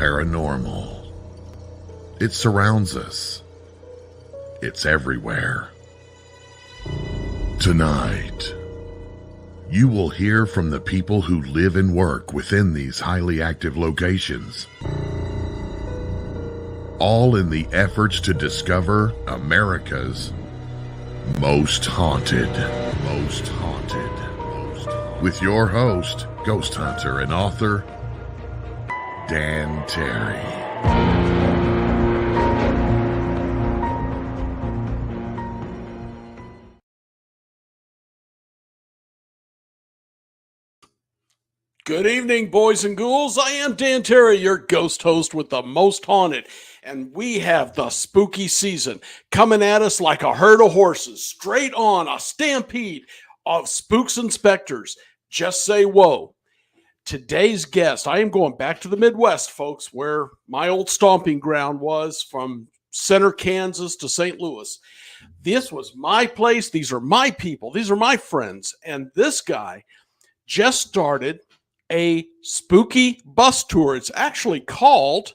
Paranormal. It surrounds us. It's everywhere. Tonight, you will hear from the people who live and work within these highly active locations, all in the efforts to discover America's most haunted. With your host, ghost hunter and author, Dan Terry. Good evening, boys and ghouls. I am Dan Terry, your ghost host with the most haunted, and we have the spooky season coming at us like a herd of horses, straight on a stampede of spooks and specters. Just say whoa. Today's guest, I am going back to the Midwest, folks, where my old stomping ground was, from Center, Kansas to St. Louis. This was my place. These are my people. These are my friends. And this guy just started a spooky bus tour. It's actually called,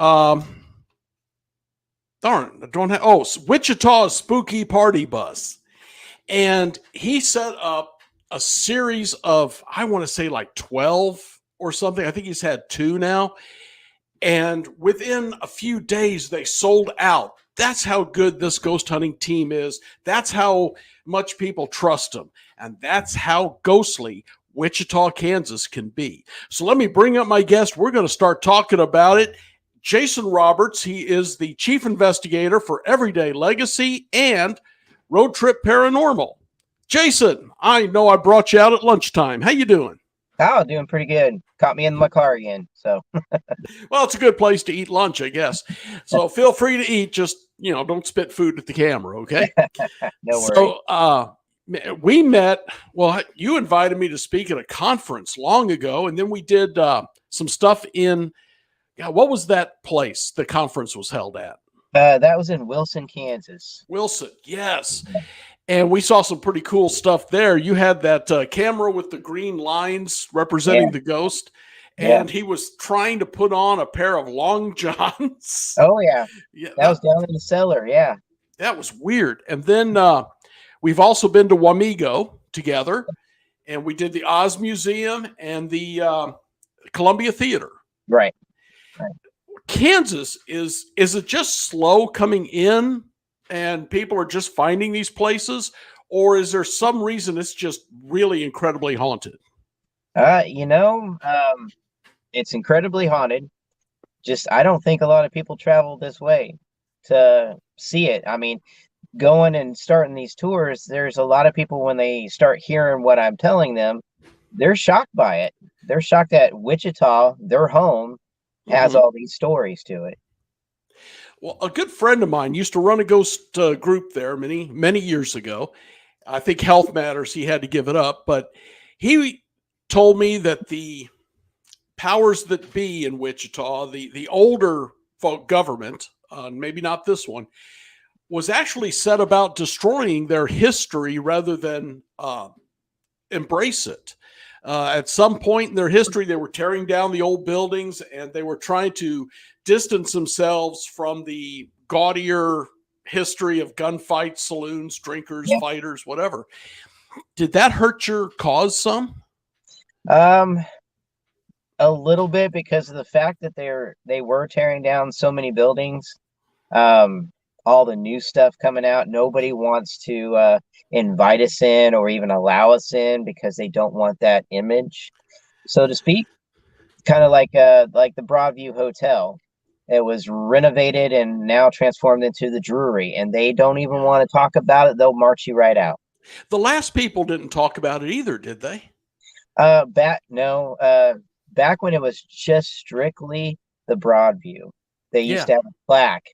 Wichita Spooky Party Bus. And he set up a series of, I want to say like 12 or something. I think he's had 2 now. And within a few days, they sold out. That's how good this ghost hunting team is. That's how much people trust them. And that's how ghostly Wichita, Kansas can be. So let me bring up my guest. We're going to start talking about it. Jason Roberts. He is the chief investigator for Everyday Legacy and Road Trip Paranormal. Jason, I know I brought you out at lunchtime. How you doing? Oh, doing pretty good. Caught me in my car again. So, well, it's a good place to eat lunch, I guess. So feel free to eat. Just, don't spit food at the camera. Okay. No worries. So, we met, well, you invited me to speak at a conference long ago, and then we did some stuff in, what was that place the conference was held at? That was in Wilson, Kansas. Wilson, yes. And we saw some pretty cool stuff there. You had that camera with the green lines representing the ghost, and he was trying to put on a pair of long johns. Oh, yeah. That was down in the cellar, yeah. That was weird. And then we've also been to Wamego together, and we did the Oz Museum and the Columbia Theater. Right. Kansas, is it just slow coming in and people are just finding these places, or is there some reason it's just really incredibly haunted? It's incredibly haunted. Just, I don't think a lot of people travel this way to see it. I mean, going and starting these tours, there's a lot of people, when they start hearing what I'm telling them, they're shocked by it. They're shocked that Wichita, their home, has all these stories to it. Well, a good friend of mine used to run a ghost group there many, many years ago. I think health matters, he had to give it up, but he told me that the powers that be in Wichita, the older folk government, maybe not this one, was actually set about destroying their history rather than embrace it. At some point in their history, they were tearing down the old buildings, and they were trying to distance themselves from the gaudier history of gunfights, saloons, drinkers, fighters, whatever. Did that hurt your cause some? A little bit, because of the fact that they were tearing down so many buildings. All the new stuff coming out, nobody wants to invite us in or even allow us in because they don't want that image, so to speak. Kind of like the Broadview Hotel. It was renovated and now transformed into the Drury, and they don't even want to talk about it. They'll march you right out. The last people didn't talk about it either, did they? Back when it was just strictly the Broadview, they used to have a plaque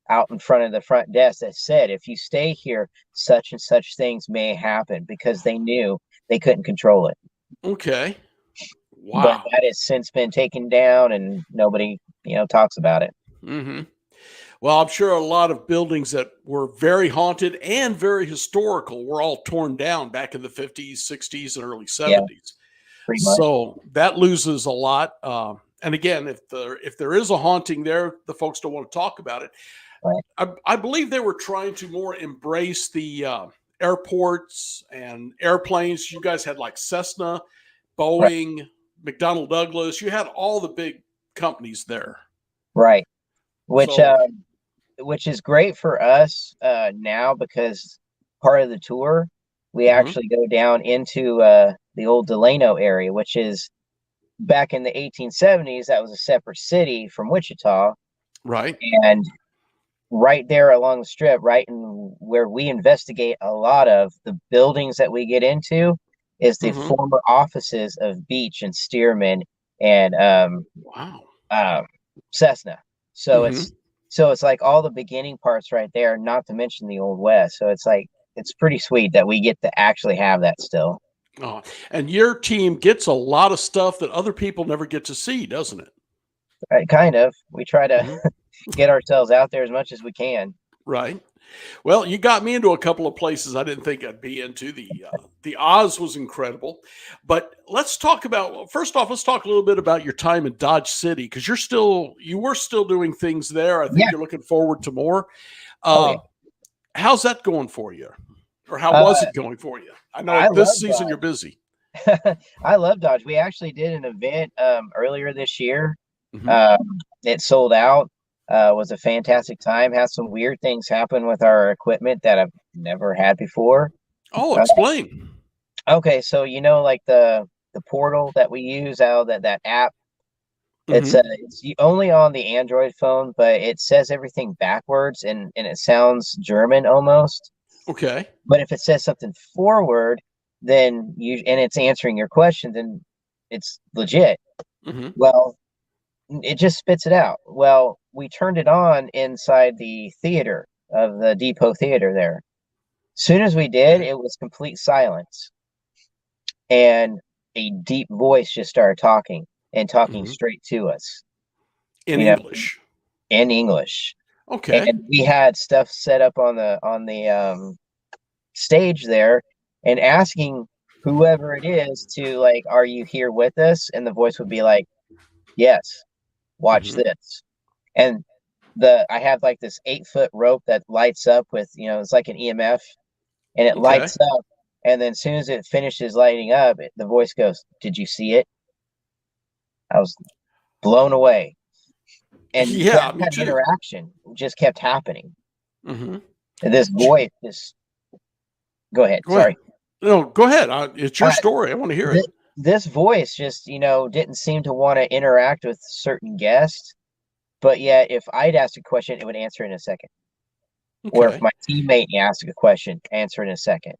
out in front of the front desk that said, if you stay here, such and such things may happen, because they knew they couldn't control it. Okay. Wow. But that has since been taken down, and nobody, talks about it. Mm-hmm. Well, I'm sure a lot of buildings that were very haunted and very historical were all torn down back in the 50s, 60s, and early 70s. Pretty much. So that loses a lot. And again, if there is a haunting there, the folks don't want to talk about it. Right. I believe they were trying to more embrace the airports and airplanes. You guys had like Cessna, Right. Boeing, McDonnell Douglas. You had all the big companies there. Right. Which So, which is great for us now, because part of the tour we actually go down into the old Delano area, which is back in the 1870s. That was a separate city from Wichita, right. and right there along the strip, right in where we investigate a lot of the buildings that we get into, is the former offices of Beach and Stearman and Wow. Cessna. So Mm-hmm. it's like all the beginning parts right there, not to mention the Old West. So it's like, it's pretty sweet that we get to actually have that still. Oh, and your team gets a lot of stuff that other people never get to see, doesn't it? Kind of. We try to get ourselves out there as much as we can. Right. Well, you got me into a couple of places I didn't think I'd be into. The Oz was incredible, but let's talk about, first off, let's talk a little bit about your time in Dodge City, because you were still doing things there. I think you're looking forward to more. How's that going for you, or how was it going for you? I know this season you're busy. I love Dodge. We actually did an event earlier this year. It sold out. Was a fantastic time. Had some weird things happen with our equipment that I've never had before. Oh, explain. Okay, so like the portal that we use out of that app. It's only on the Android phone, but it says everything backwards and it sounds German almost. Okay. But if it says something forward, then it's answering your question, then it's legit. Well, it just spits it out. Well, we turned it on inside the theater of the Depot Theater there. Soon as we did, it was complete silence. And a deep voice just started talking straight to us. In English. In English. Okay. And we had stuff set up on the stage there and asking whoever it is to, like, are you here with us? And the voice would be like, yes, watch this. And I have like this 8-foot rope that lights up with, it's like an EMF, and it lights up. And then as soon as it finishes lighting up, the voice goes, "Did you see it?" I was blown away. And that interaction just kept happening. And this voice just, go ahead. Sorry. No, go ahead. It's your story. I want to hear it. This voice just, didn't seem to want to interact with certain guests. But yet, if I'd asked a question, it would answer in a second. Or if my teammate asked a question, answer in a second.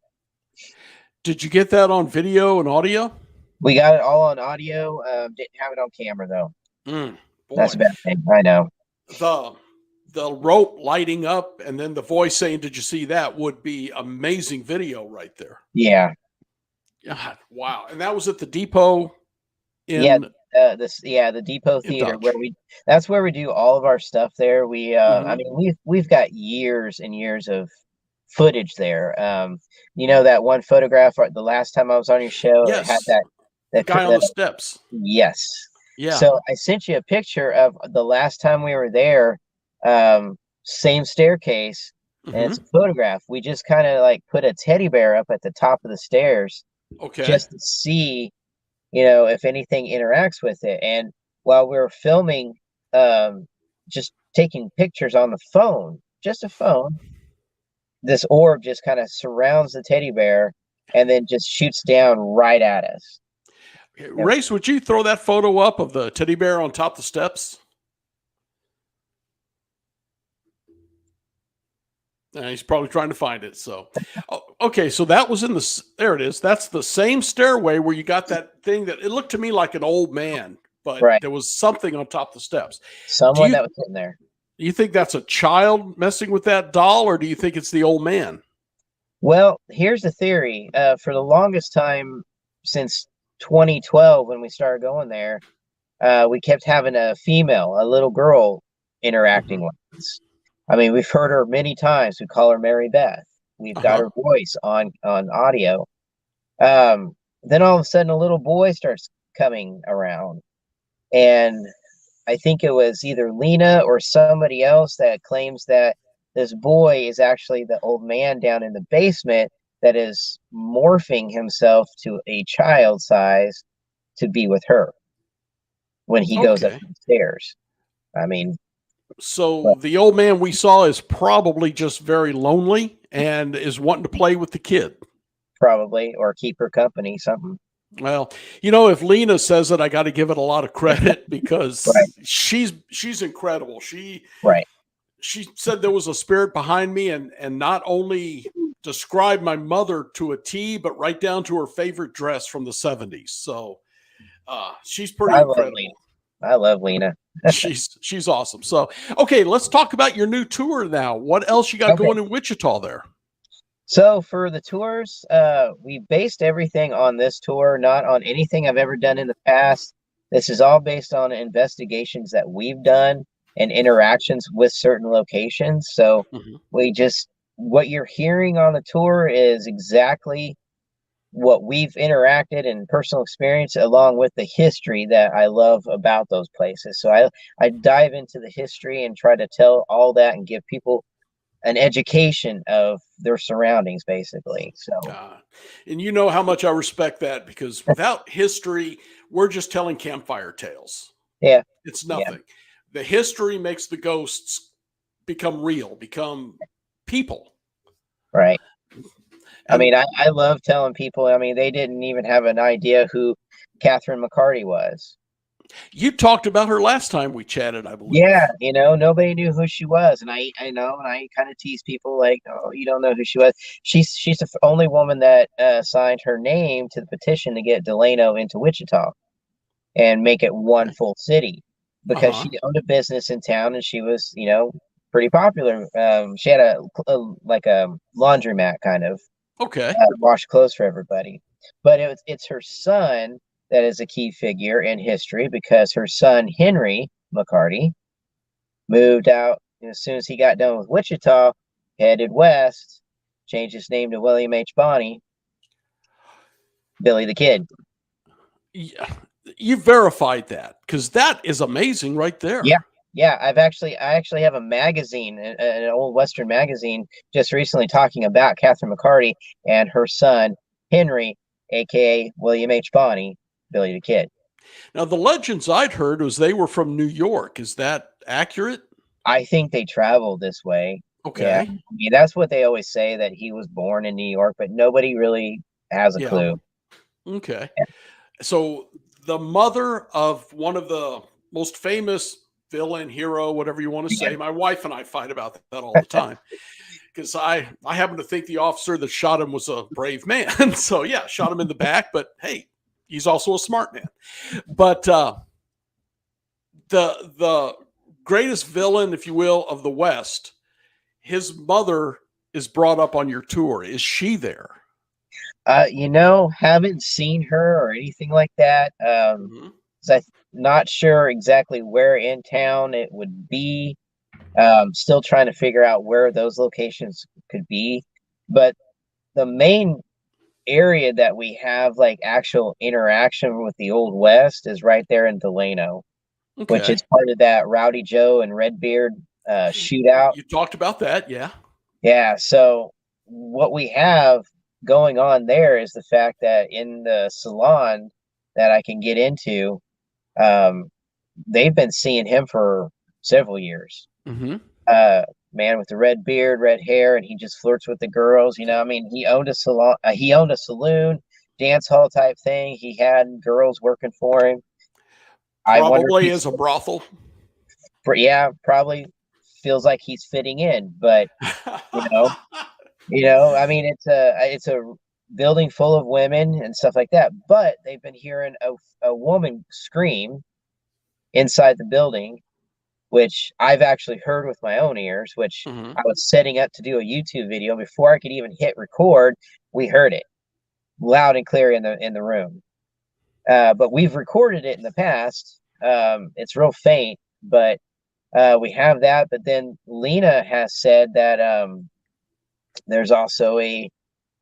Did you get that on video and audio? We got it all on audio. Didn't have it on camera, though. That's a bad thing. I know. The rope lighting up and then the voice saying, "Did you see that?" would be amazing video right there. Yeah. God, wow. And that was at the Depot the Depot Theater, that's where we do all of our stuff there. We I mean, we've got years and years of footage there. That one photograph the last time I was on your show, it had that guy on the steps. Yes. Yeah. So I sent you a picture of the last time we were there. Same staircase, and it's a photograph. We just kind of like put a teddy bear up at the top of the stairs, just to see, if anything interacts with it. And while we were filming, just taking pictures on the phone, just a phone, this orb just kind of surrounds the teddy bear and then just shoots down right at us. Race, would you throw that photo up of the teddy bear on top of the steps? He's probably trying to find it. So, okay. So that was there it is. That's the same stairway where you got that thing that it looked to me like an old man, but there was something on top of the steps. Someone that was in there. Do you think that's a child messing with that doll, or do you think it's the old man? Well, here's the theory. For the longest time, since 2012, when we started going there, we kept having a little girl interacting with us. I mean, we've heard her many times. We call her Mary Beth. We've got her voice on audio. Then all of a sudden, a little boy starts coming around. And I think it was either Lena or somebody else that claims that this boy is actually the old man down in the basement that is morphing himself to a child size to be with her when he goes up Okay. the stairs. I mean, So the old man we saw is probably just very lonely and is wanting to play with the kid. probably, or keep her company, something. Well, if Lena says it, I got to give it a lot of credit Right, because she's incredible. right. She said there was a spirit behind me and not only described my mother to a T, but right down to her favorite dress from the 70s. So she's pretty I love Lena. incredible. I love Lena. She's awesome. So okay, let's talk about your new tour now. What else you got Okay. going in Wichita there? So for the tours, we based everything on this tour, not on anything I've ever done in the past. This is all based on investigations that we've done and interactions with certain locations. So Mhm. what you're hearing on the tour is exactly what we've interacted and personal experience, along with the history that I love about those places. So I dive into the history and try to tell all that and give people an education of their surroundings, basically. So And you know how much I respect that because without history, we're just telling campfire tales. yeah, It's yeah, nothing. The history makes the ghosts become real, become people. right. I And mean, I love telling people. I mean, they didn't even have an idea who Catherine McCarty was. you talked about her last time we chatted, I Yeah, believe. nobody knew who she was, and I know, and I kind of tease people like, "Oh, you don't know who she was." She's the only woman that signed her name to the petition to get Delano into Wichita and make it one Okay. full city, because Uh-huh. she owned a business in town and she was, pretty popular. She had like a laundromat kind of, Okay. wash clothes for everybody. But it's her son that is a key figure in history, because her son Henry McCarty moved out as soon as he got done with Wichita, headed west, changed his name to William H. Bonney, Billy the Kid. Yeah. You verified that because that is amazing right Yeah, there. yeah. I actually have a magazine, an old Western magazine, just recently talking about Catherine McCarty and her son Henry, aka William H. Bonney, Billy the Kid. Now, the legends I'd heard was they were from New York. Is that accurate? I think they traveled this way. Yeah, Okay. I mean that's what they always say, that he was born in New York, but nobody really has a Yeah. clue. Okay. So the mother of one of the most famous villain, hero, whatever you want to Yeah, say, my wife and I fight about that all the time because I happen to think the officer that shot him was a brave man. So yeah, shot him in the back, but hey, he's also a smart man. But the greatest villain, if you will, of the West, his mother is brought up on your tour. Is she there? haven't seen her or anything like that. Mhm. 'Cause I'm not sure exactly where in town it would be. Still trying to figure out where those locations could be. But the main area that we have like actual interaction with the Old West is right there in Delano, which is Okay. part of that Rowdy Joe and Redbeard shootout. You talked about that, yeah. Yeah, so what we have going on there is the fact that in the salon that I can get into, um, they've been seeing him for several years. Hmm. Uh, Man with the red beard, red hair, and he just flirts with the girls. I mean, he owned a salon, he owned a saloon, dance hall type thing. He had girls working for him. I wonder if Probably he's, is a brothel. yeah, probably feels like he's fitting in, but you know, I mean, it's a building full of women and stuff like that. But they've been hearing a woman scream inside the building, which I've actually heard with my own ears. Which Hmm. I was setting up to do a YouTube video before I could even hit record. We heard it loud and clear in the room. But we've recorded it in the past. It's real faint, but we have that. But then Lena has said that there's also a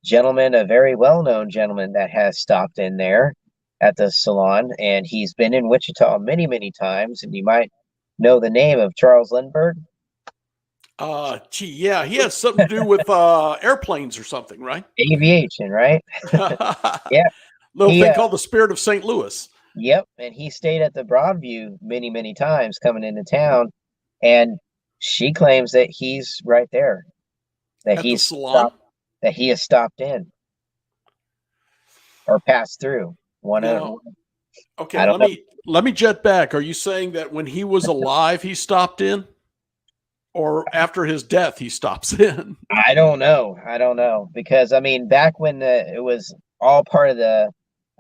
gentleman, a very well-known gentleman that has stopped in there. at the salon, and he's been in Wichita many, many times. And you might know the name of Charles Lindbergh. Gee, yeah, he has something to do with airplanes or something, right? Aviation, right? Yeah. Little He, thing called the Spirit of St. Louis. yep. And he stayed at the Broadview many, many times coming into town. And she claims that he's right there, that At the he's salon? that he has stopped in or passed through. Now, I okay, don't know. let me jet back. Are you saying that when he was alive he stopped in? Or after his death he stops in? I don't know. I don't know because I mean, back when it was all part of the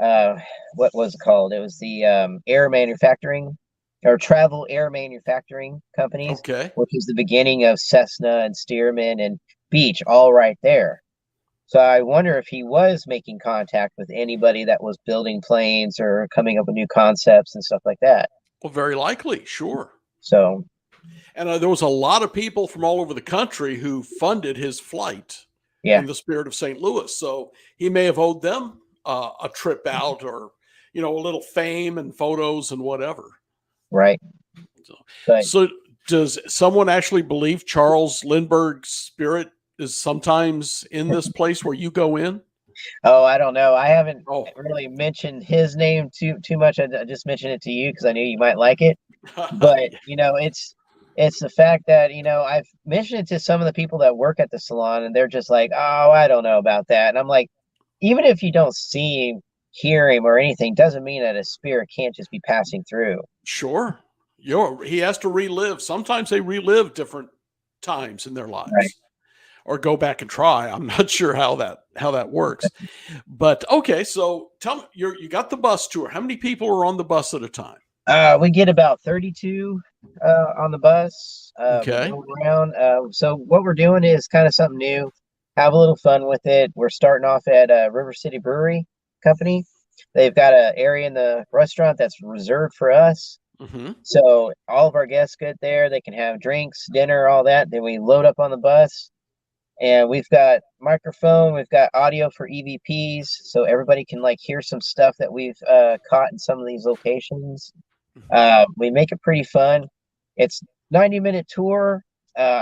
uh, what was it called? It was the air manufacturing or travel air manufacturing companies, Okay. which was the beginning of Cessna and Stearman and Beach, all right there. So I wonder if he was making contact with anybody that was building planes or coming up with new concepts and stuff like that. Well, very likely, sure. So And there was a lot of people from all over the country who funded his flight yeah, in the Spirit of St. Louis. So he may have owed them a trip out, or a little fame and photos and whatever. right. So, But so does someone actually believe Charles Lindbergh's spirit is sometimes in this place where you go in? oh, I don't know. I haven't Oh, really mentioned his name too much. I just mentioned it to you because I knew you might like it. But it's the fact that I've mentioned it to some of the people that work at the salon, and they're just like, "Oh, I don't know about that." And I'm like, even if you don't see him, hear him, or anything, doesn't mean that a spirit can't just be passing through. sure. He has to relive. Sometimes they relive different times in their Right. lives, or go back and try. I'm not sure how that works. But okay, so tell me, you got the bus tour. How many people are on the bus at a time? We get about 32 on the bus. We Okay. go around. So what we're doing is kind of something new. Have a little fun with it. We're starting off at River City Brewery Company. They've got an area in the restaurant that's reserved for us. Hmm. So all of our guests get there. They can have drinks, dinner, all that. Then we load up on the bus, and we've got microphone. We've got audio for EVPs, so everybody can hear some stuff that we've caught in some of these locations. We make it pretty fun. It's 90-minute tour.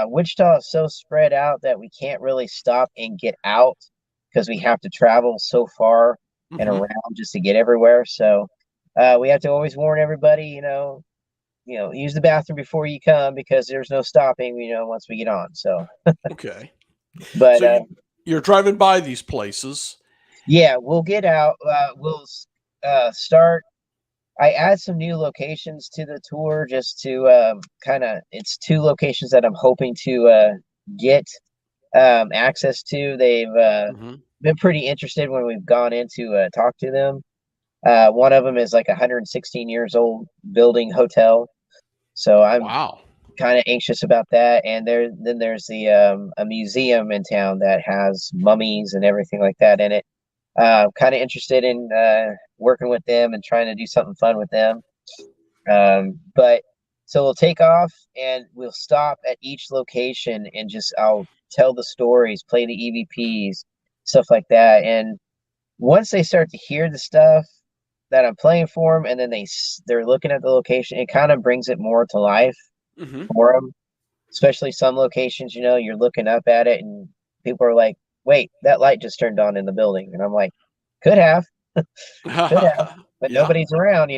Wichita is so spread out that we can't really stop and get out because we have to travel so far and Hmm. around just to get everywhere. So we have to always warn everybody, use the bathroom before you come because there's no stopping, once we get on. So, Okay. but So you're driving by these places. yeah, we'll get out. We'll start. I add some new locations to the tour just to it's two locations that I'm hoping to get access to. They've Hmm. been pretty interested when we've gone in to talk to them. One of them is like 116 years old building hotel. So I'm Wow. kind of anxious about that. And there's the a museum in town that has mummies and everything like that in it. Kind of interested in working with them and trying to do something fun with them. But so we'll take off and we'll stop at each location and I'll tell the stories, play the EVPs, stuff like that. And once they start to hear the stuff that I'm playing for them, and then they're looking at the location, it kind of brings it more to life Hmm. for them. Especially some locations, you're looking up at it and people are like, "Wait, that light just turned on in the building," and I'm like, "Could have, could have, but Yeah. nobody's around."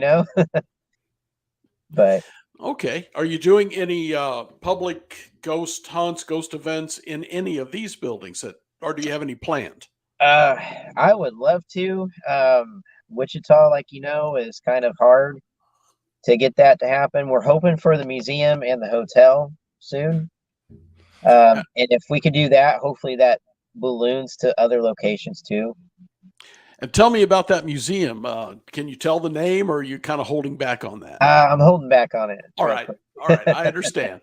But Okay. Are you doing any public ghost hunts, ghost events in any of these buildings, or do you have any planned? uh, I would love to. Wichita, is kind of hard to get that to happen. We're hoping for the museum and the hotel soon. Uh, And if we could do that, hopefully that balloons to other locations too. And tell me about that museum. Can you tell the name, or are you kind of holding back on that? I'm holding back on it All real right. quick. All right. I understand.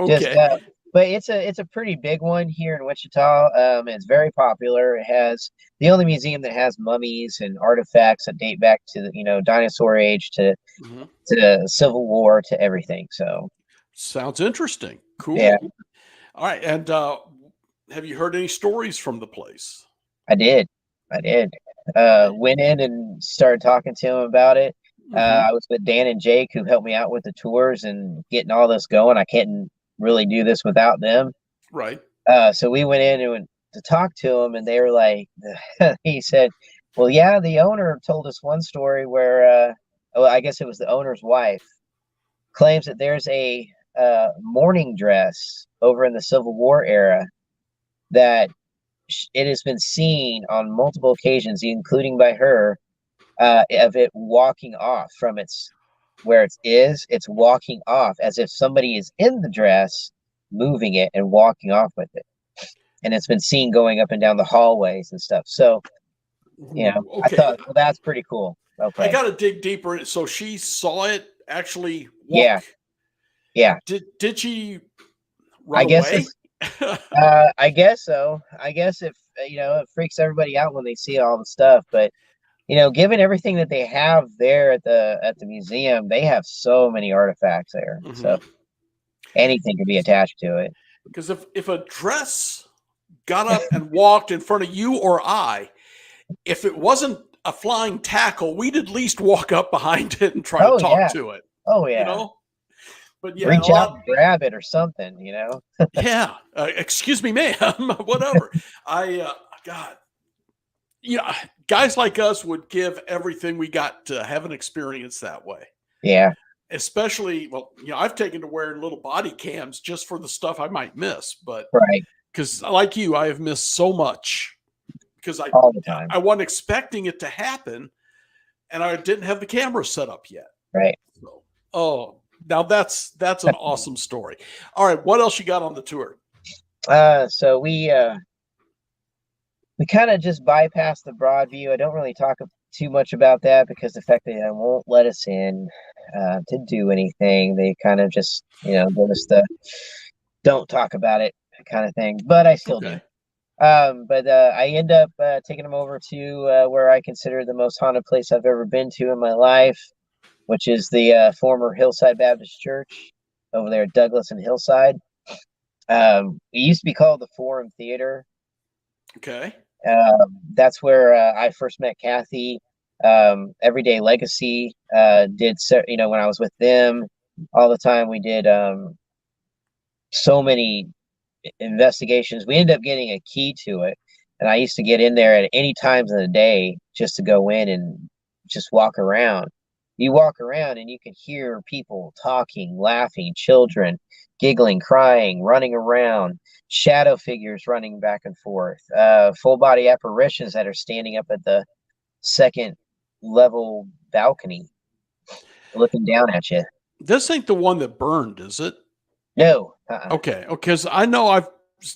Just Okay. but it's a pretty big one here in Wichita. It's very popular. It has the only museum that has mummies and artifacts that date back to the dinosaur age Mhm. to the Civil War to everything. So Sounds interesting. yeah, Cool. All right. And have you heard any stories from the place? I did. I did. went in and started talking to him about it. Mm-hmm. I was with Dan and Jake, who helped me out with the tours and getting all this going. I couldn't really do this without them. Right. So we went in and went to talk to him, and they were like, he said, well, yeah, the owner told us one story where, well, I guess it was the owner's wife, claims that there's a mourning dress over in the Civil War era that it has been seen on multiple occasions, including by her, of it walking off from its where it's walking off as if somebody is in the dress, moving it and walking off with it. And it's been seen going up and down the hallways and stuff. So, I Okay. thought, well, that's pretty cool. Okay. I got to dig deeper. So she saw it actually walk. Yeah. Yeah. Did she I run guess away? I guess so. I guess if it freaks everybody out when they see all the stuff, but given everything that they have there at the museum, they have so many artifacts there. Mm-hmm. So anything could be attached to it. Because if a dress got up and walked in front of you or I, if it wasn't a flying tackle, we'd at least walk up behind it and try to talk to it. Oh yeah. But yeah, reach out and grab it or something, Yeah. Excuse me, ma'am. Whatever. God. Guys like us would give everything we got to have an experience that way. Yeah. Especially, I've taken to wearing little body cams just for the stuff I might miss, but right. Because like you, I have missed so much because all the time. I wasn't expecting it to happen, and I didn't have the camera set up yet. Right. So, now that's an awesome story. All right, what else you got on the tour? So we kind of just bypassed the broad view. I don't really talk too much about that because the fact that they won't let us in to do anything. They kind of just give us the don't talk about it kind of thing. But I still do. But I end up taking them over to where I consider the most haunted place I've ever been to in my life, which is the former Hillside Baptist Church over there at Douglas and Hillside. It used to be called the Forum Theater. Okay. That's where I first met Kathy. Everyday Legacy did, when I was with them all the time, we did so many investigations. We ended up getting a key to it, and I used to get in there at any times of the day just to go in and just walk around. You walk around and you can hear people talking, laughing, children giggling, crying, running around, shadow figures running back and forth, full body apparitions that are standing up at the second level balcony looking down at you. This ain't the one that burned, is it? No. Okay, because I know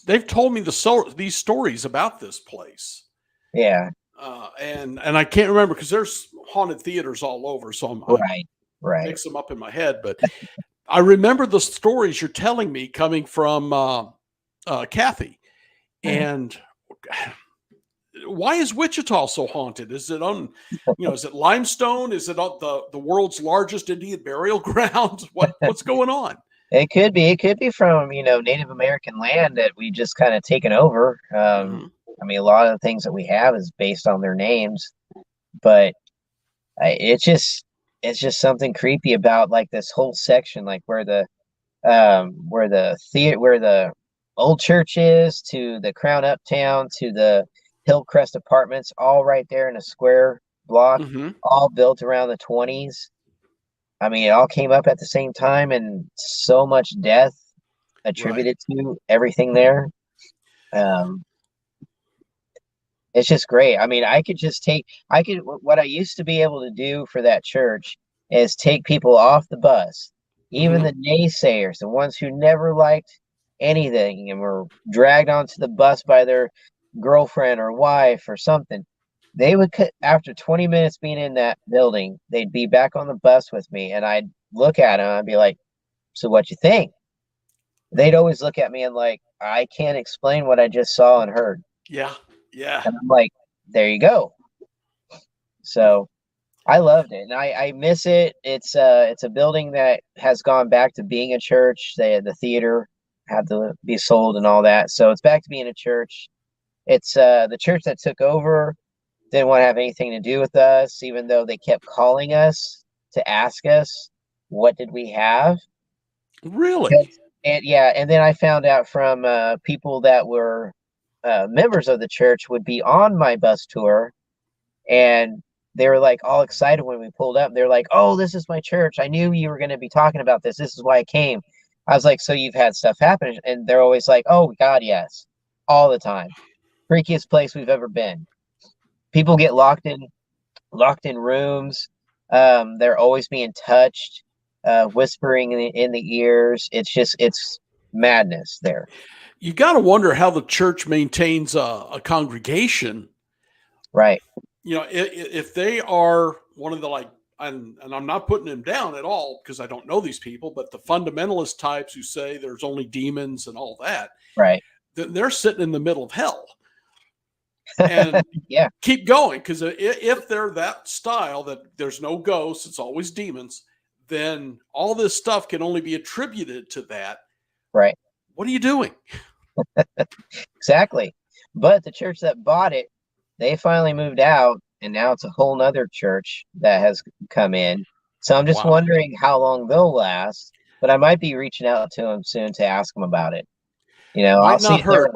they've told me these stories about this place. Yeah. And I can't remember because there's haunted theaters all over, so I mix them up in my head. But I remember the stories you're telling me coming from Kathy. And why is Wichita so haunted? Is it is it limestone? Is it on the world's largest Indian burial ground? What's going on? It could be from, Native American land that we just kind of taken over. I mean, a lot of the things that we have is based on their names, but it's just something creepy about like this whole section, like where the old church is, to the Crown Uptown, to the Hillcrest Apartments, all right there in a square block, all built around the 20s. I mean, it all came up at the same time, and so much death attributed to everything there. It's just great. I mean, what I used to be able to do for that church is take people off the bus, even the naysayers, the ones who never liked anything and were dragged onto the bus by their girlfriend or wife or something. They would, after 20 minutes being in that building, they'd be back on the bus with me, and I'd look at them and I'd be like, so what you think? They'd always look at me and like, I can't explain what I just saw and heard. Yeah. And I'm like, there you go. So I loved it, and I miss it. It's a building that has gone back to being a church. The theater had to be sold and all that, so it's back to being a church. It's the church that took over didn't want to have anything to do with us, even though they kept calling us to ask us what did we have. Really? And then I found out from people that were members of the church would be on my bus tour, and they were like all excited when we pulled up. They're like, "Oh, this is my church. I knew you were going to be talking about this. This is why I came." I was like, "So you've had stuff happen?" And they're always like, "Oh God, yes, all the time. Freakiest place we've ever been. People get locked in rooms. They're always being touched, whispering in the ears. It's madness there." You got to wonder how the church maintains a congregation. Right. You know, if they are one of the like, and I'm not putting them down at all because I don't know these people, but the fundamentalist types who say there's only demons and all that, Right. then they're sitting in the middle of hell. And Yeah. keep going, because if they're that style that there's no ghosts, it's always demons, then all this stuff can only be attributed to that. Right. What are you doing? Exactly. But the church that bought it, they finally moved out, and now it's a whole nother church that has come in. So I'm just Wow. wondering how long they'll last. But I might be reaching out to them soon to ask them about it. Might not hurt.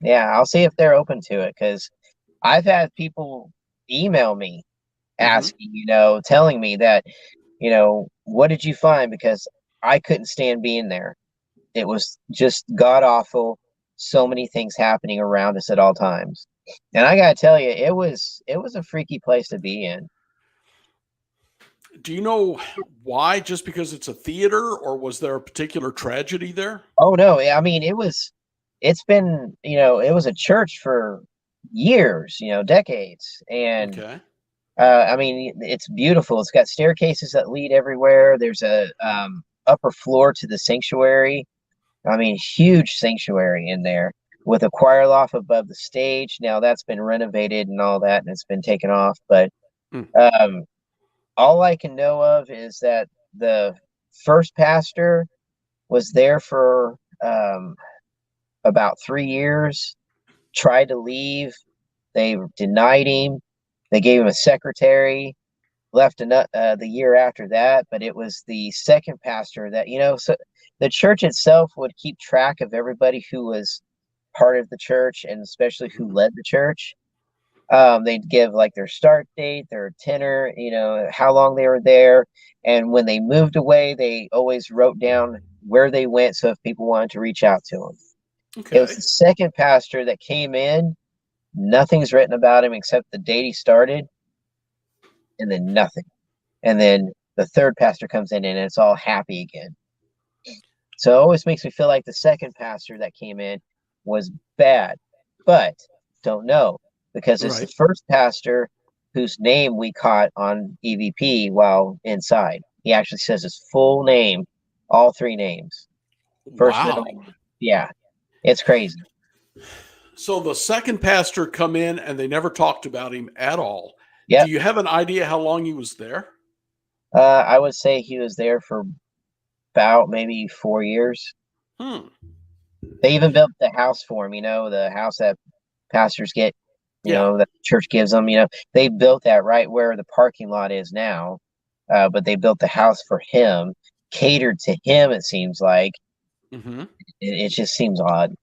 I'll see if they're open to it, because I've had people email me asking, telling me that, what did you find? Because I couldn't stand being there. It was just god awful. So many things happening around us at all times. And I gotta tell you, it was a freaky place to be in. Do you know why? Just because it's a theater, or was there a particular tragedy there? Oh no, I mean it's been, it was a church for years, decades. And Okay. I mean, it's beautiful. It's got staircases that lead everywhere. There's a upper floor to the sanctuary. I mean, huge sanctuary in there with a choir loft above the stage. Now that's been renovated and all that, and it's been taken off. But um, all I can know of is that the first pastor was there for about 3 years, tried to leave. They denied him. They gave him a secretary, left the year after that. But it was the second pastor that, so the church itself would keep track of everybody who was part of the church, and especially who led the church. They'd give like their start date, their tenure, how long they were there. And when they moved away, they always wrote down where they went, so if people wanted to reach out to them. Okay. It was the second pastor that came in. Nothing's written about him except the date he started, and then nothing. And then the third pastor comes in, and it's all happy again. So it always makes me feel like the second pastor that came in was bad, but don't know, because it's the first pastor whose name we caught on EVP while inside. He actually says his full name, all 3 names. First, wow. middle, yeah, it's crazy. So the second pastor come in, and they never talked about him at all. Yep. Do you have an idea how long he was there? I would say he was there for about maybe 4 years. They even built the house for him, the house that pastors get, that the church gives them. They built that right where the parking lot is now, but they built the house for him, catered to him, it seems like. It just seems odd.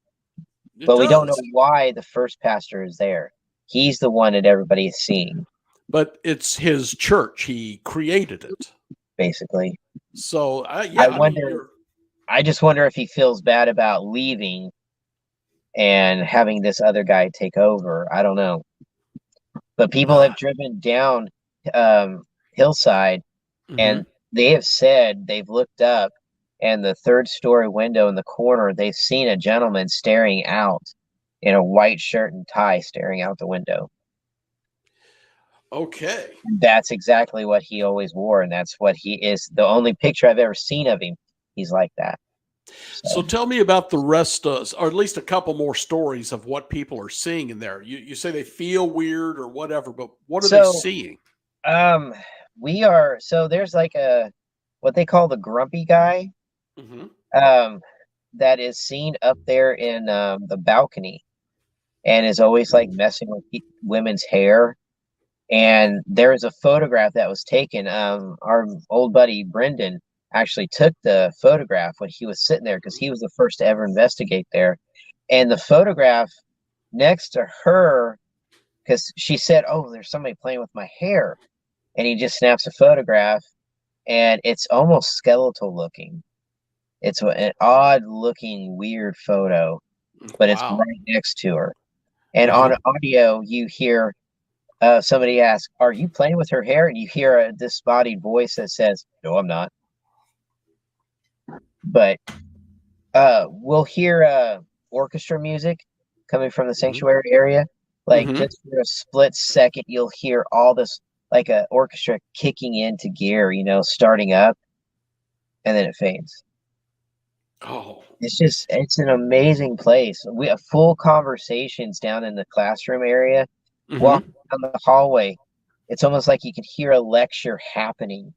But we don't know why the first pastor is there. He's the one that everybody is seeing. But it's his church. He created it, basically. So I just wonder if he feels bad about leaving and having this other guy take over. I don't know. But people have driven down Hillside, and they have said they've looked up, and the 3rd-story window in the corner, they've seen a gentleman staring out in a white shirt and tie, staring out the window. Okay. That's exactly what he always wore, and that's what he is. The only picture I've ever seen of him, he's like that. So tell me about the rest, or at least a couple more stories of what people are seeing in there. You say they feel weird or whatever, but what are they seeing? There's like what they call the grumpy guy, that is seen up there in the balcony. and is always like messing with women's hair. And there is a photograph that was taken. Our old buddy Brendan actually took the photograph when he was sitting there because he was the first to ever investigate there. And the photograph next to her, because she said, "Oh, there's somebody playing with my hair," and he just snaps a photograph, and it's almost skeletal looking. It's an odd looking, weird photo, but it's Wow. right next to her. And Uh-huh. on audio, you hear somebody ask, "Are you playing with her hair?" And you hear a disembodied voice that says, "No, I'm not." But we'll hear orchestra music coming from the Mhm. sanctuary area. Like Mhm. just for a split second, you'll hear all this, like a orchestra kicking into gear, starting up, and then it fades. Oh. It's an amazing place. We have full conversations down in the classroom area. Mhm. Walking down the hallway, it's almost like you can hear a lecture happening.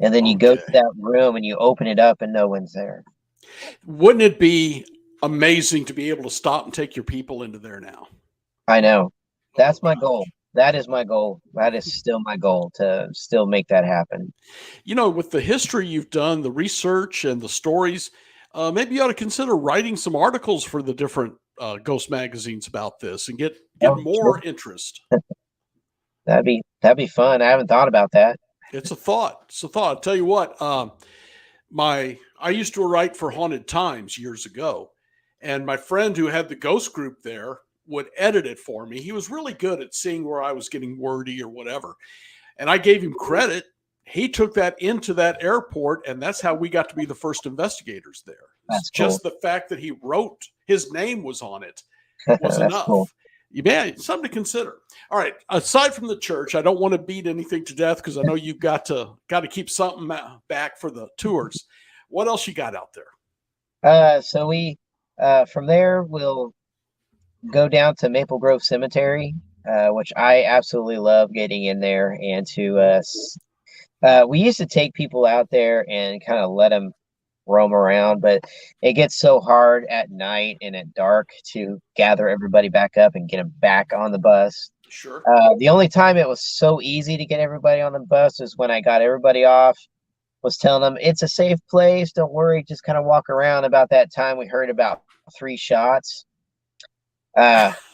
And then you go to Okay. that room and you open it up and no one's there. Wouldn't it be amazing to be able to stop and take your people into there now? I know. Oh That's my gosh. goal. That is my goal. That is still my goal to still make that happen. With the history you've done, the research and the stories, maybe you ought to consider writing some articles for the different ghost magazines about this and get Oh, sure. more interest. That'd be fun. I haven't thought about that. It's a thought. It's a thought. I'll tell you what. I used to write for Haunted Times years ago, and my friend who had the ghost group there would edit it for me. He was really good at seeing where I was getting wordy or whatever, and I gave him credit. He took that into that airport, and that's how we got to be the first investigators there. It's That's cool. just the fact that he wrote his name was on it was That's cool. enough. Yeah, something to consider. All right. Aside from the church, I don't want to beat anything to death because I know you've got to keep something back for the tours. What else you got out there? So we from there we'll go down to Maple Grove Cemetery, which I absolutely love getting in there and to we used to take people out there and kind of let them roam around, but it gets so hard at night and at dark to gather everybody back up and get them back on the bus. Sure. The only time it was so easy to get everybody on the bus is when I got everybody off, was telling them it's a safe place, don't worry, just kind of walk around. About that time, we heard about 3 shots.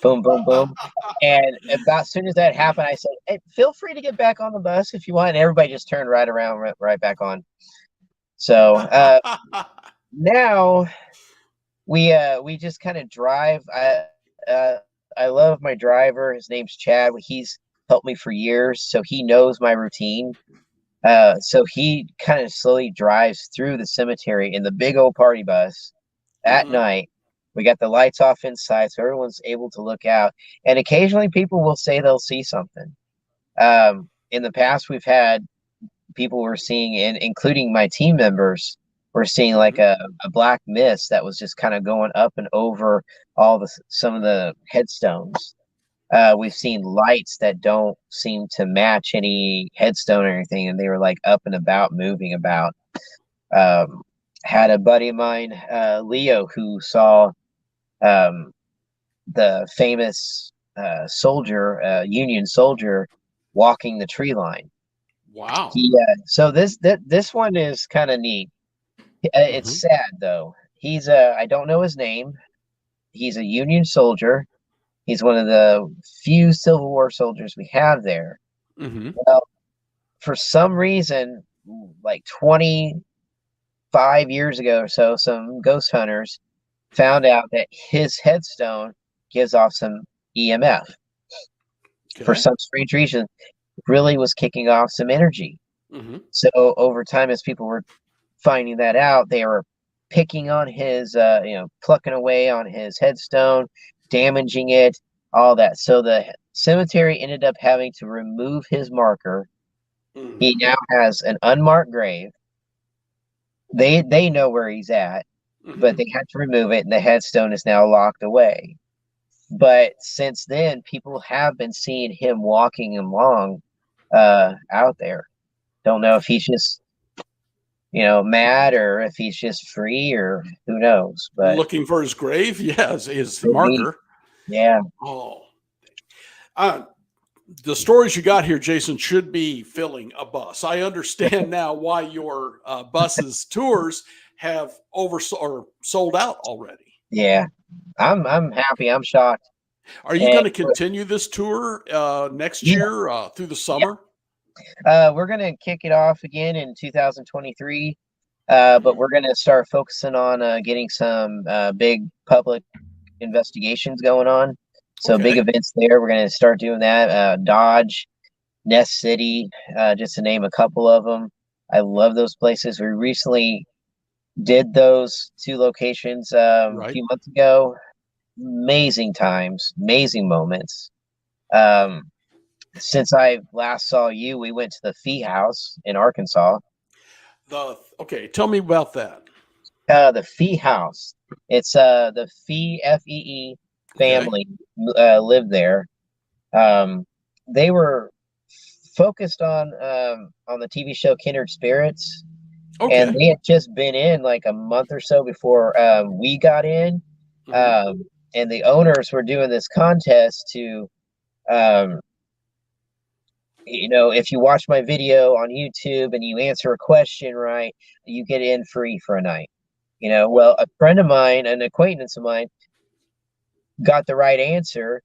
Boom, boom, boom. And about as soon as that happened, I said, "Hey, feel free to get back on the bus if you want." And everybody just turned right around, right back on. So now we just kind of drive. Uh, I love my driver. His name's Chad. He's helped me for years, so he knows my routine. So he kind of slowly drives through the cemetery in the big old party bus at Mhm. night. We got the lights off inside, so everyone's able to look out. And occasionally, people will say they'll see something. In the past, we've had people were seeing, and including my team members, were seeing like Mhm. a black mist that was just kind of going up and over some of the headstones. We've seen lights that don't seem to match any headstone or anything, and they were like up and about, moving about. Um, had a buddy of mine, Leo, who saw um, the famous Union soldier, walking the tree line. Wow. So this one is kind of neat. Mhm. It's sad though. I don't know his name. He's a Union soldier. He's one of the few Civil War soldiers we have there. Mhm. Well, for some reason, like 25 years ago or so, some ghost hunters found out that his headstone gives off some EMF. For Okay. some strange reason, really was kicking off some energy. Mhm. So over time, as people were finding that out, they were picking on his, plucking away on his headstone, damaging it, all that. So the cemetery ended up having to remove his marker. He Mhm. now has an unmarked grave. They know where he's at, but Mhm. they had to remove it, and the headstone is now locked away. But since then, people have been seeing him walking along out there. Don't know if he's just mad or if he's just free or who knows. But Looking for his grave? Yeah, his could be marker. Yeah. Oh, uh, the stories you got here, Jason, should be filling a bus. I understand now why your buses tours have or sold out already. Yeah. I'm happy. I'm shocked. Are you going And to continue this tour next yeah, year through the summer? we're gonna kick it off again in 2023. But Mhm. we're gonna start focusing on getting some big public investigations going on. So big Okay. events there. We're gonna start doing that. Dodge, Nest City, just to name a couple of them. I love those places. We recently did those two locations a Right. few months ago. Amazing times, amazing moments. Um, since I last saw you, we went to the Fee House in Arkansas. Okay, tell me about that. The Fee House. It's the Fee FEE Okay. family lived there. Um, they were focused on the TV show Kindred Spirits, and Okay. they had just been in like a month or so before we got in. Hmm. And the owners were doing this contest to um, if you watch my video on YouTube and you answer a question right, you get in free for a night. Well, a friend of mine, an acquaintance of mine, got the right answer.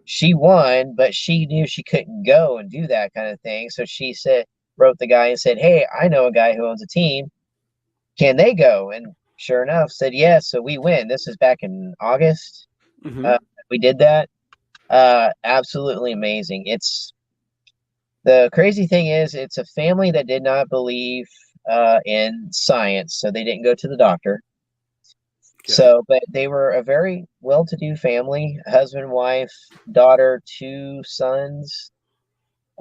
She won, but she knew she couldn't go and do that kind of thing. So she wrote the guy and said, "Hey, I know a guy who owns a team. Can they go?" And sure enough, said yes. So we win. This is back in August. Hmm. We did that. Absolutely amazing. It's the crazy thing is, it's a family that did not believe in science, so they didn't go to the doctor. Okay. So, but they were a very well-to-do family, husband, wife, daughter, two sons.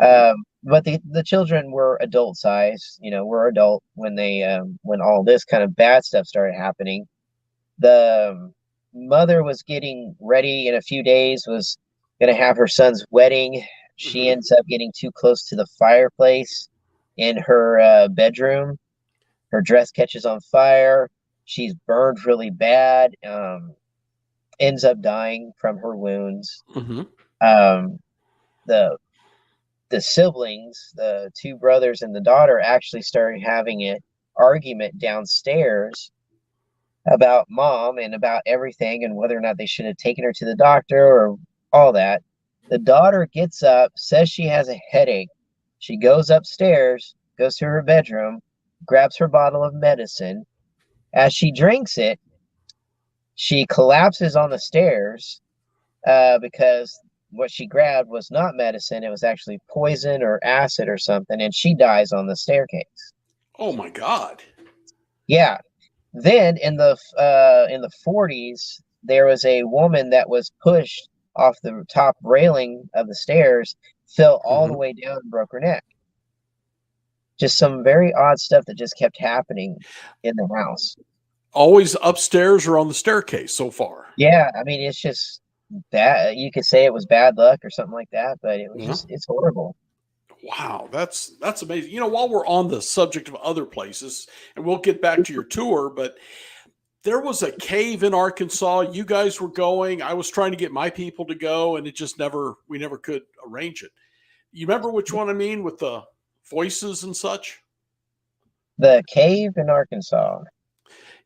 Hmm. But the children were adult size, were adult when when all this kind of bad stuff started happening. The mother was getting ready in a few days, was going to have her son's wedding. She Hmm. ends up getting too close to the fireplace in her bedroom. Her dress catches on fire. She's burned really bad. Ends up dying from her wounds. Hmm. Um, the the siblings, the two brothers and the daughter, actually started having an argument downstairs about mom and about everything and whether or not they should have taken her to the doctor or all that. The daughter gets up, says she has a headache. She goes upstairs, goes to her bedroom, grabs her bottle of medicine. As she drinks it, she collapses on the stairs because what she grabbed was not medicine. It was actually poison or acid or something, and she dies on the staircase. Oh my God. Yeah. Then in the 40s, there was a woman that was pushed off the top railing of the stairs, fell all the Hmm. way down and broke her neck. Just some very odd stuff that just kept happening in the house. Always upstairs or on the staircase so far. Yeah, I mean it's just bad. You could say it was bad luck or something like that, but it was Yeah. just it's horrible. Wow, that's amazing. While we're on the subject of other places, and we'll get back to your tour, but there was a cave in Arkansas. You guys were going. I was trying to get my people to go, and we never could arrange it. You remember which one I mean with the voices and such? The cave in Arkansas.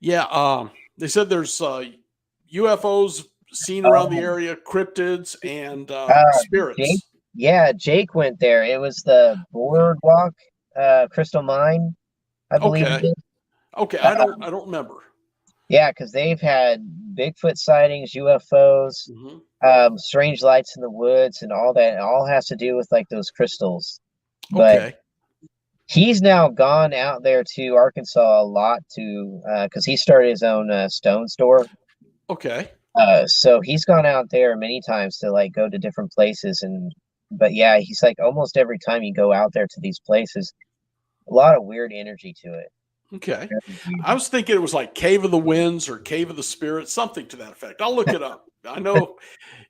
Yeah, they said there's UFOs seen around the Oh, area, cryptids and uh, Jake. spirits. Yeah, Jake went there. It was the boardwalk, Crystal Mine, I believe it Okay, is. okay, Uh, I don't remember. yeah, because they've had Bigfoot sightings, UFOs, Hmm. strange lights in the woods, and all that. It all has to do with like those crystals. But Okay, he's now gone out there to Arkansas a lot to because he started his own stone store. okay. So he's gone out there many times to like go to different places but yeah, he's like almost every time you go out there to these places, a lot of weird energy to it. Okay. Very I weird. was thinking it was like Cave of the Winds or Cave of the Spirits, something to that effect. I'll look it up. I know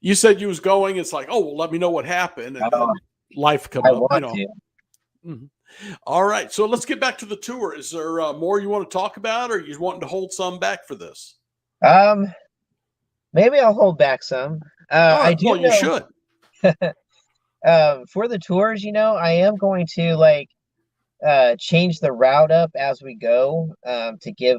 you said you was going. It's like, oh, well, let me know what happened. And Oh, then life come I up, want to. Mhm. All right. So let's get back to the tour. Is there more you want to talk about or you wanting to hold some back for this? Um, maybe I'll hold back some. I right. do Well, you know. should. For the tours, I am going to like change the route up as we go, to give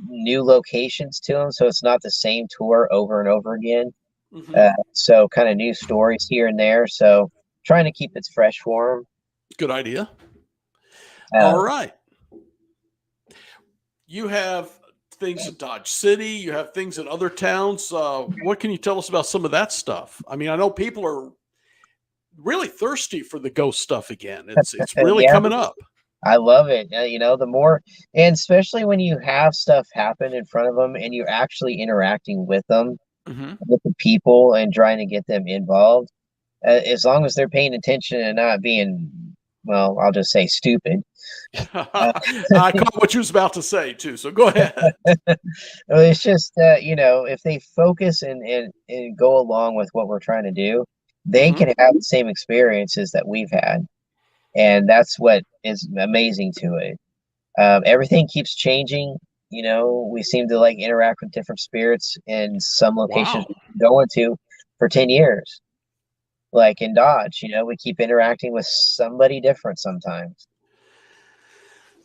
new locations to them, so it's not the same tour over and over again. Hmm. So kind of new stories here and there. So trying to keep it fresh for them. Good idea. All Uh, right. You have things in Dodge City. You have things in other towns. What can you tell us about some of that stuff? I mean, I know people are really thirsty for the ghost stuff again. It's really yeah, coming up. I love it. The more, and especially when you have stuff happen in front of them and you're actually interacting with them, Hmm. with the people, and trying to get them involved. As long as they're paying attention and not being, well, I'll just say stupid. Uh, I caught what you was about to say too. So go ahead. it's just if they focus and go along with what we're trying to do, they Hmm. can have the same experiences that we've had, and that's what is amazing to it. Everything keeps changing. We seem to like interact with different spirits in some locations Wow. we've been going to for 10 years. Like in Dodge, we keep interacting with somebody different sometimes.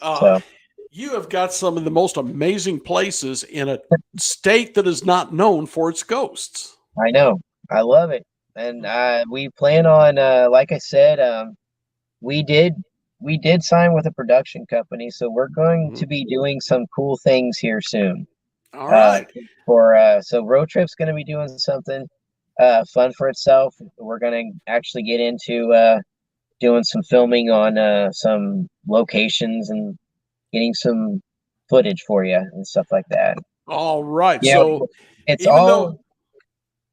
Uh, So you have got some of the most amazing places in a state that is not known for its ghosts. I know, I love it. And we plan on, like I said, we did we did sign with a production company, so we're going Mhm. to be doing some cool things here soon. All Uh, right. so Road Trip's going to be doing something fun for itself. We're going to actually get into doing some filming on some locations and getting some footage for you and stuff like that. All right. Yeah, So it's even all. though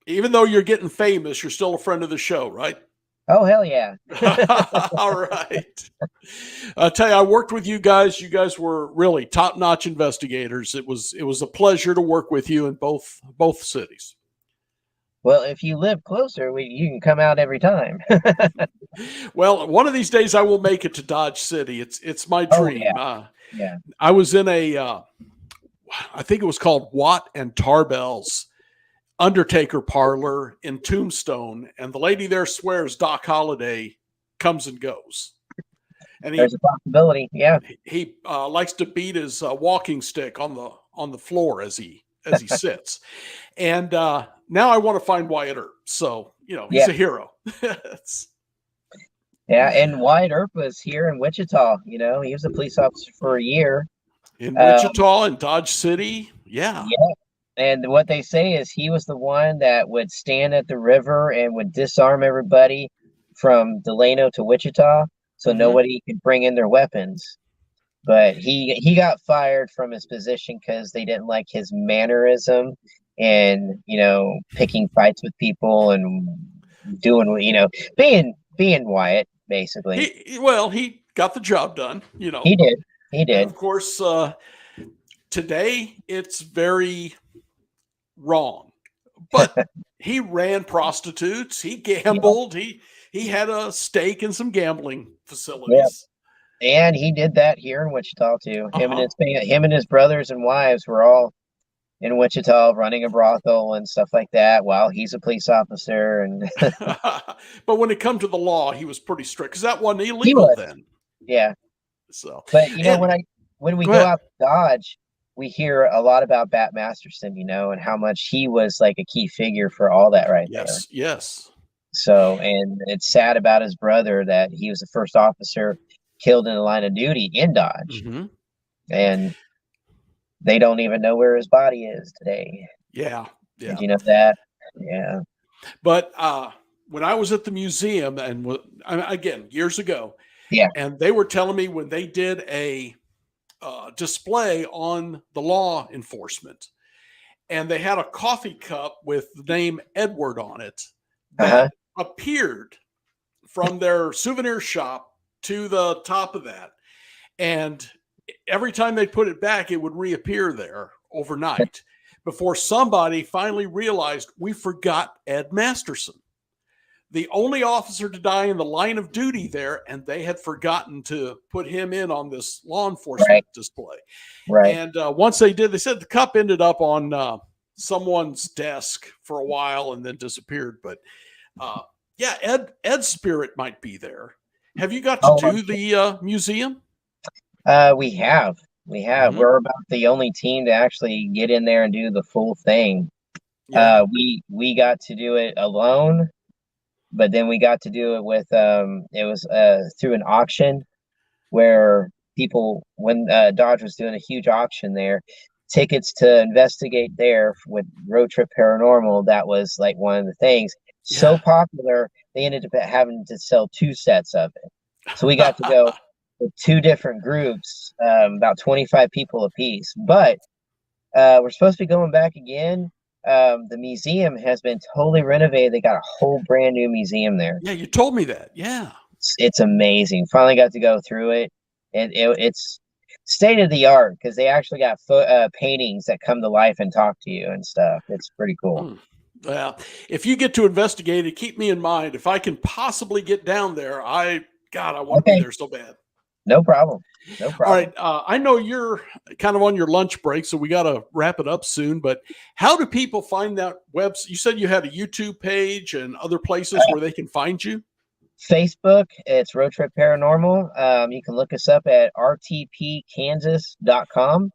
even though you're getting famous, you're still a friend of the show, right? Oh, hell yeah. All right. I tell you, I worked with you guys. You guys were really top-notch investigators. It was a pleasure to work with you in both cities. Well, if you live closer, you can come out every time. Well, one of these days I will make it to Dodge City. It's my Oh yeah, dream. yeah. I was in I think it was called Watt and Tarbell's Undertaker parlor in Tombstone, and the lady there swears Doc Holliday comes and goes, and There's a possibility. Yeah. he likes to beat his walking stick on the floor as he sits. And now I want to find Wyatt Earp. So he's Yeah. a hero. Yeah. And Wyatt Earp was here in Wichita. He was a police officer for a year. In Um, Wichita and Dodge City, yeah. yeah. And what they say is he was the one that would stand at the river and would disarm everybody from Delano to Wichita, so Hmm. nobody could bring in their weapons. But he got fired from his position because they didn't like his mannerism and picking fights with people and doing being Wyatt basically. He got the job done. He did. He And did. of course, today it's very wrong. But he ran prostitutes. He Yeah. gambled. He had a stake in some gambling Yeah. facilities. And he did that here in Wichita too. Uh huh. Him and his brothers and wives were all in Wichita running a brothel and stuff like that while he's a police officer. And But when it come to the law, he was pretty strict because that wasn't he illegal was. then. Yeah. So, But and when we go go ahead. out to Dodge, we hear a lot about Bat Masterson, and how much he was like a key figure for all that right there. Yes, yes. So, and it's sad about his brother that he was the first officer killed in the line of duty in Dodge, Hmm. and they don't even know where his body is today. Yeah, Did yeah. you know that? Yeah. But when I was at the museum, and again years ago, Yeah. and they were telling me when they did a display on the law enforcement, and they had a coffee cup with the name Edward on it Uh-huh. that appeared from their souvenir shop to the top of that. And every time they put it back, it would reappear there overnight before somebody finally realized we forgot Ed Masterson, the only officer to die in the line of duty there, and they had forgotten to put him in on this law enforcement Right. display. Right. And once they did, they said the cup ended up on someone's desk for a while and then disappeared. But yeah, Ed's spirit might be there. Have you got to do the museum? We have. Mhm. We're about the only team to actually get in there and do the full thing. Yeah. We got to do it alone, but then we got to do it with it was through an auction where people, when Dodge was doing a huge auction there, tickets to investigate there with Road Trip Paranormal, that was like one of the things. So Yeah. popular, they ended up having to sell 2 sets of it. So we got to go with 2 different groups, about 25 people apiece. But we're supposed to be going back again. The museum has been totally renovated. They got a whole brand new museum there. Yeah, you told me that. Yeah. It's amazing. Finally got to go through it. It's state of the art because they actually got paintings that come to life and talk to you and stuff. It's pretty cool. Well, if you get to investigate it, keep me in mind. If I can possibly get down there, I want to be there so bad. No problem. No problem. All right. I know you're kind of on your lunch break, so we got to wrap it up soon. But how do people find that website? You said you had a YouTube page and other places where they can find you. Facebook, it's Road Trip Paranormal. You can look us up at rtpkansas.com.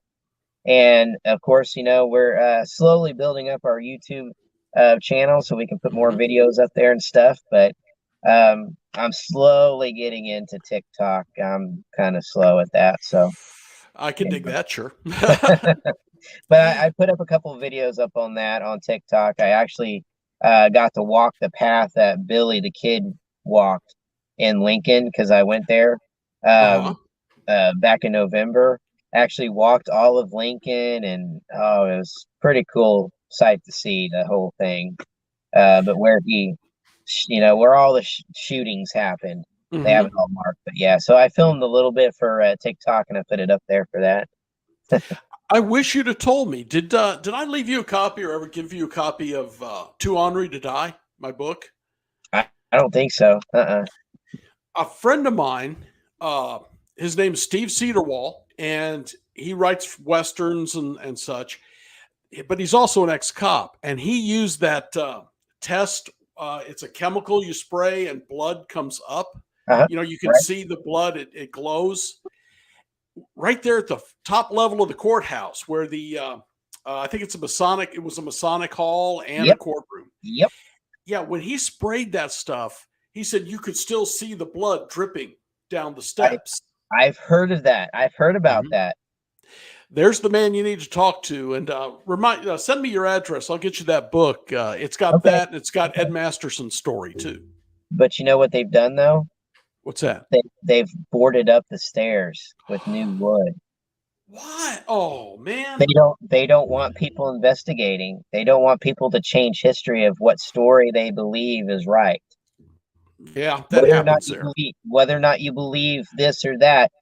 And of course, we're slowly building up our YouTube channel so we can put more videos up there and stuff. But I'm slowly getting into TikTok. I'm kind of slow at that. So I can dig that, sure. But I put up a couple of videos up on that on TikTok. I actually got to walk the path that Billy the Kid walked in Lincoln because I went there back in November. Actually walked all of Lincoln, and it was pretty cool sight to see the whole thing. But where where all the shootings happened, they have it all marked. But yeah, so I filmed a little bit for TikTok, and I put it up there for that. I wish you'd have told me. Did I leave you a copy or ever give you a copy of Too Ornery to Die, my book? I don't think so. A friend of mine, his name is Steve Cedarwall, and he writes Westerns and such, but he's also an ex-cop, and he used that test. It's a chemical you spray and blood comes up. You can see the blood. It glows right there at the top level of the courthouse where the I think it was a Masonic hall and a courtroom. Yep. Yeah. When he sprayed that stuff, he said you could still see the blood dripping down the steps. I've heard of that. I've heard about that. There's the man you need to talk to, and send me your address. I'll get you that book. It's got that, and it's got Ed Masterson's story too. But you know what they've done though? What's that? They've boarded up the stairs with new wood. What? Oh man! They don't want people investigating. They don't want people to change history of what story they believe is right. Yeah, that happens there. Whether or not you believe this or that,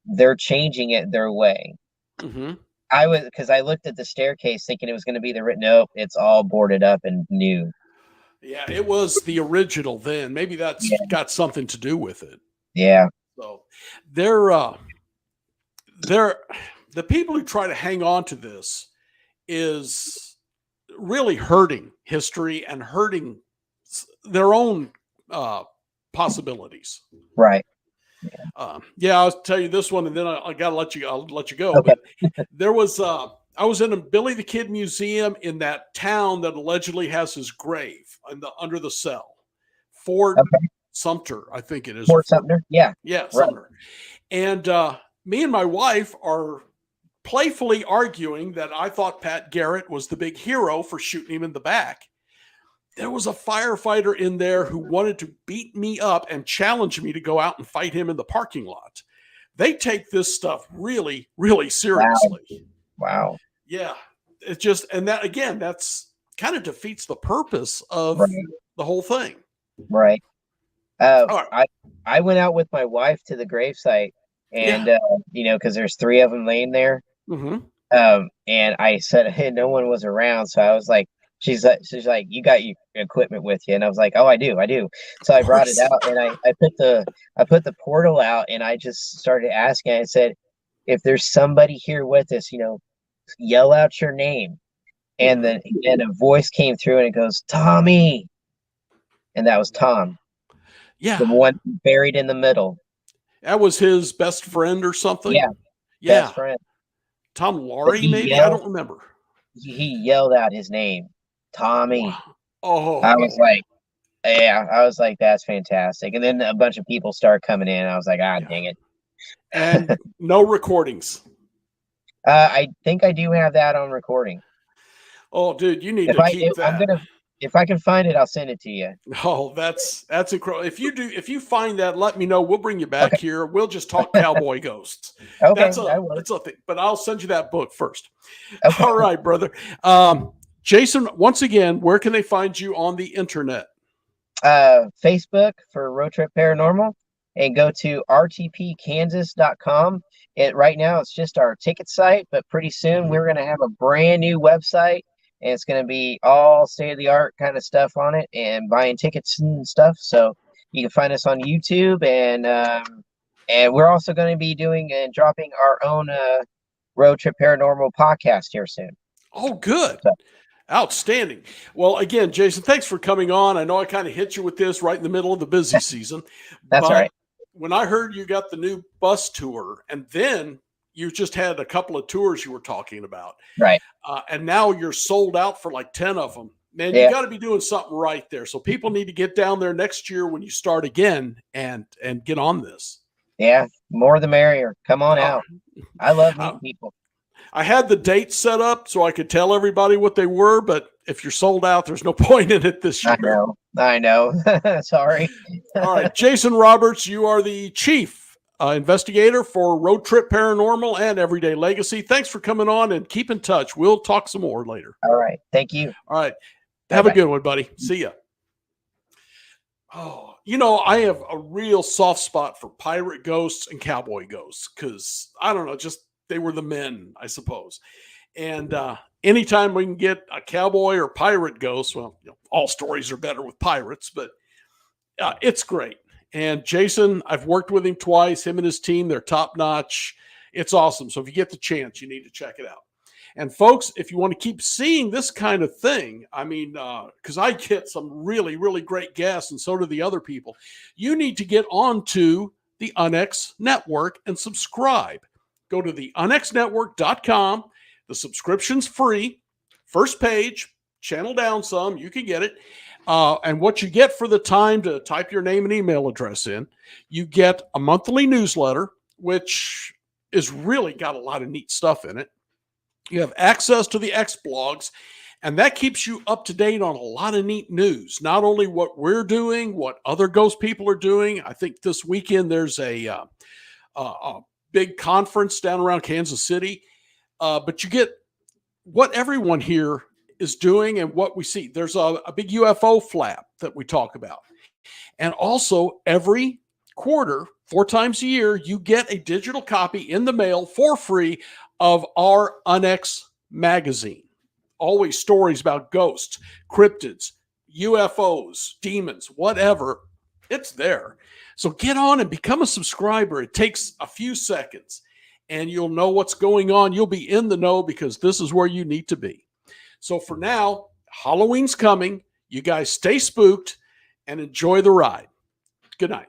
they're changing it their way. Because I looked at the staircase thinking it was going to be nope, it's all boarded up and new. Yeah, it was the original then. Maybe that's got something to do with it. Yeah. So they're the people who try to hang on to this is really hurting history and hurting their own possibilities. Right. I'll tell you this one, and then I'll let you go. Okay. But there was I was in a Billy the Kid museum in that town that allegedly has his grave under the cell. Fort Sumter, I think it is. Fort Sumter, yeah. Yeah, Sumter. And me and my wife are playfully arguing that I thought Pat Garrett was the big hero for shooting him in the back. There was a firefighter in there who wanted to beat me up and challenge me to go out and fight him in the parking lot. They take this stuff really, really seriously. Wow. Yeah. It just, and that again, that's kind of defeats the purpose of the whole thing. Right. I went out with my wife to the gravesite, and because there's 3 of them laying there. And I said, hey, no one was around, so I was like, she's like, you got your equipment with you, and I was like, oh, I do. So I brought it out, and I put the portal out, and I just started asking. I said, if there's somebody here with us, yell out your name. and a voice came through and it goes, Tommy. And that was Tom. Yeah. The one buried in the middle. That was his best friend or something. Yeah. Best friend. Tom Laurie, maybe? I don't remember. He yelled out his name, Tommy. Wow. Oh, I was like, that's fantastic. And then a bunch of people started coming in. I was like, dang it. And no recordings. I think I do have that on recording. Oh, dude, you need to keep that. If I can find it, I'll send it to you. Oh, that's incredible. If you find that, let me know. We'll bring you back here. We'll just talk cowboy ghosts. Okay, that's a thing. But I'll send you that book first. Okay. All right, brother. Jason, once again, where can they find you on the internet? Facebook for Road Trip Paranormal, and go to rtpkansas.com. Right now it's just our ticket site, but pretty soon we're going to have a brand new website, and it's going to be all state-of-the-art kind of stuff on it and buying tickets and stuff. So you can find us on YouTube, and we're also going to be doing and dropping our own Road Trip Paranormal podcast here soon. Oh, good. So, outstanding. Well, again, Jason, thanks for coming on. I know I kind of hit you with this right in the middle of the busy season. That's all right. When I heard you got the new bus tour, and then you just had a couple of tours you were talking about. Right. And now you're sold out for like 10 of them. Man, you got to be doing something right there. So people need to get down there next year when you start again and get on this. Yeah, more the merrier. Come on out. I love meeting people. I had the dates set up so I could tell everybody what they were, but if you're sold out, there's no point in it this year. I know. Sorry. All right. Jason Roberts, you are the chief investigator for Road Trip Paranormal and Everyday Legacy. Thanks for coming on, and keep in touch. We'll talk some more later. All right. Thank you. All right. Have a good one, buddy. See ya. Oh, I have a real soft spot for pirate ghosts and cowboy ghosts because, I don't know, just they were the men, I suppose. And anytime we can get a cowboy or pirate ghost, well, all stories are better with pirates, but it's great. And Jason, I've worked with him twice, him and his team, they're top notch. It's awesome. So if you get the chance, you need to check it out. And folks, if you want to keep seeing this kind of thing, I mean, because I get some really, really great guests, and so do the other people, you need to get onto the UNX Network and subscribe. Go to the unxnetwork.com. The subscription's free. First page, channel down some, you can get it. And what you get for the time to type your name and email address in, you get a monthly newsletter, which is really got a lot of neat stuff in it. You have access to the X blogs, and that keeps you up to date on a lot of neat news. Not only what we're doing, what other ghost people are doing. I think this weekend there's a big conference down around Kansas City. But you get what everyone here is doing and what we see. There's a big UFO flap that we talk about. And also every quarter, 4 times a year, you get a digital copy in the mail for free of our UNX magazine. Always stories about ghosts, cryptids, UFOs, demons, whatever. It's there. So get on and become a subscriber. It takes a few seconds, and you'll know what's going on. You'll be in the know because this is where you need to be. So for now, Halloween's coming. You guys stay spooked and enjoy the ride. Good night.